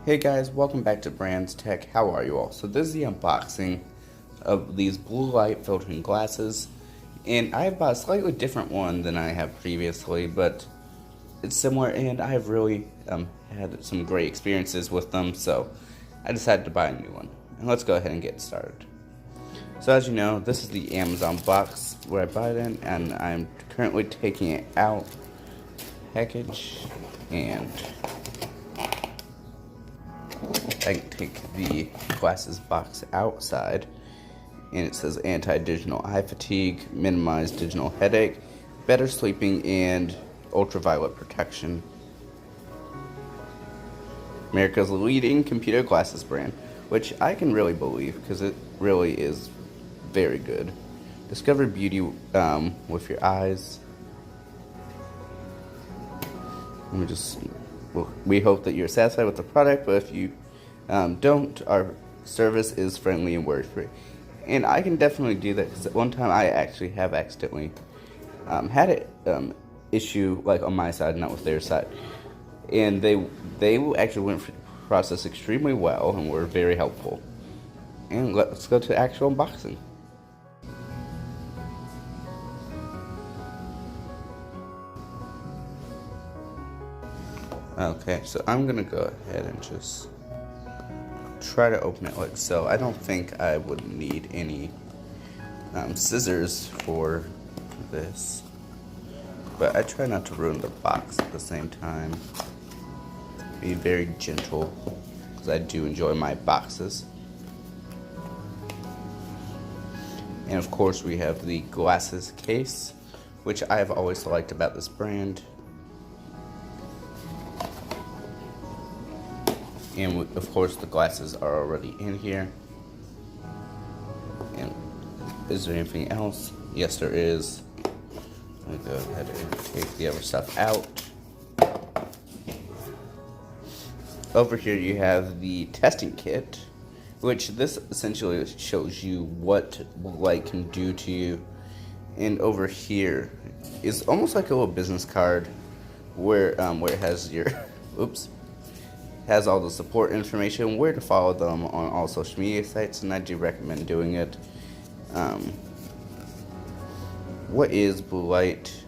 Hey guys, welcome back to Bran'sTech. How are you all? So this is the unboxing of these blue light filtering glasses, and I have bought a slightly different one than I have previously, but it's similar, and I have really had some great experiences with them, so I decided to buy a new one. And let's go ahead and get started. So as you know, this is the Amazon box where I bought it in, and I'm currently taking it out, package, and I can take the glasses box outside, and it says anti-digital eye fatigue, minimize digital headache, better sleeping, and ultraviolet protection. America's leading computer glasses brand, which I can really believe because it really is very good. Discover beauty with your eyes. We hope that you're satisfied with the product, but if you don't, our service is friendly and worry-free. And I can definitely do that because at one time I actually have accidentally had an issue like on my side, not with their side. And they actually went through the process extremely well and were very helpful. And let's go to actual unboxing. Okay, so I'm gonna go ahead and just try to open it like so. I don't think I would need any scissors for this, but I try not to ruin the box at the same time. Be very gentle, because I do enjoy my boxes. And of course we have the glasses case, which I have always liked about this brand. And of course the glasses are already in here. And is there anything else? Yes, there is. Let me go ahead and take the other stuff out. Over here you have the testing kit, which this essentially shows you what light can do to you. And over here is almost like a little business card where it has your has all the support information, where to follow them on all social media sites, and I do recommend doing it. What is blue light?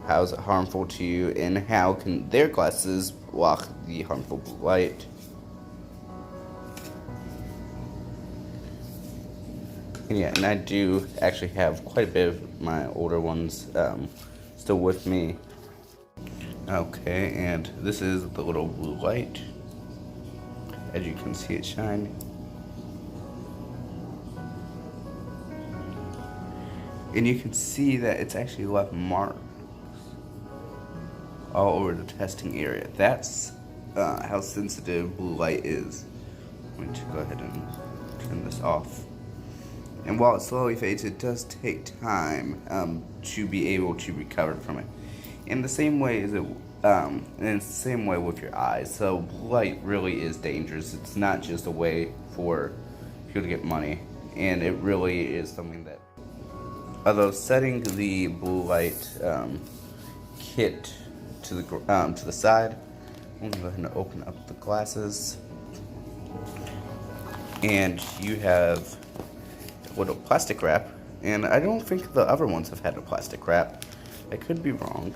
How is it harmful to you? And how can their glasses block the harmful blue light? And yeah, and I do actually have quite a bit of my older ones still with me. Okay, and this is the little blue light. As you can see it shine. And you can see that it's actually left marks all over the testing area. That's how sensitive blue light is. I'm going to go ahead and turn this off. And while it slowly fades, it does take time to be able to recover from it. In the same way as in the same way with your eyes. So blue light really is dangerous. It's not just a way for people to get money, and it really is something that, although setting the blue light kit to the side, I'm gonna go ahead and open up the glasses, and you have a little plastic wrap. And I don't think the other ones have had a plastic wrap. I could be wrong.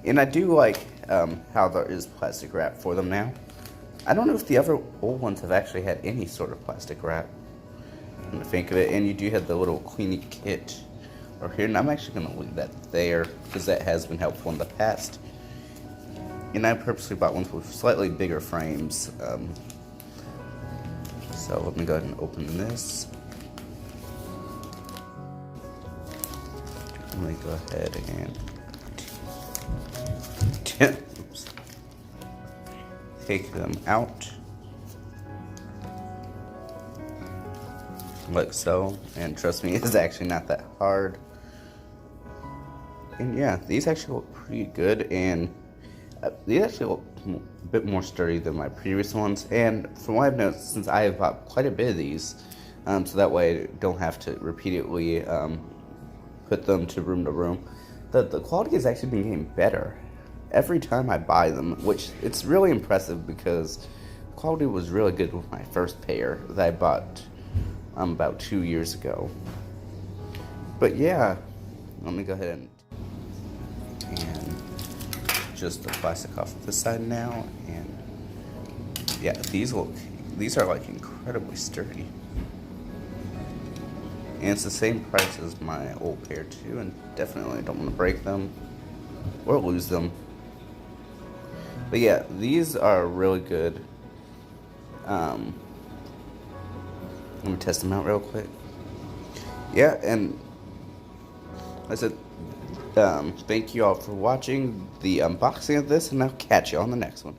And I do like how there is plastic wrap for them now. I don't know if the other old ones have actually had any sort of plastic wrap, come to think of it. And you do have the little cleaning kit over here, and I'm actually going to leave that there because that has been helpful in the past. And I purposely bought ones with slightly bigger frames. So let me go ahead and open this. Let me go ahead and take them out like so, and trust me, it's actually not that hard. And yeah, these actually look pretty good, and these actually look a bit more sturdy than my previous ones. And from what I've noticed, since I have bought quite a bit of these, so that way I don't have to repeatedly put them to room, the quality has actually been getting better every time I buy them, which it's really impressive because quality was really good with my first pair that I bought about 2 years ago. But yeah, let me go ahead and just the plastic off this side now, and yeah, these are like incredibly sturdy. And it's the same price as my old pair too, and definitely don't want to break them or lose them. But yeah, these are really good. Let me test them out real quick. Yeah, and I said, thank you all for watching the unboxing of this, and I'll catch you on the next one.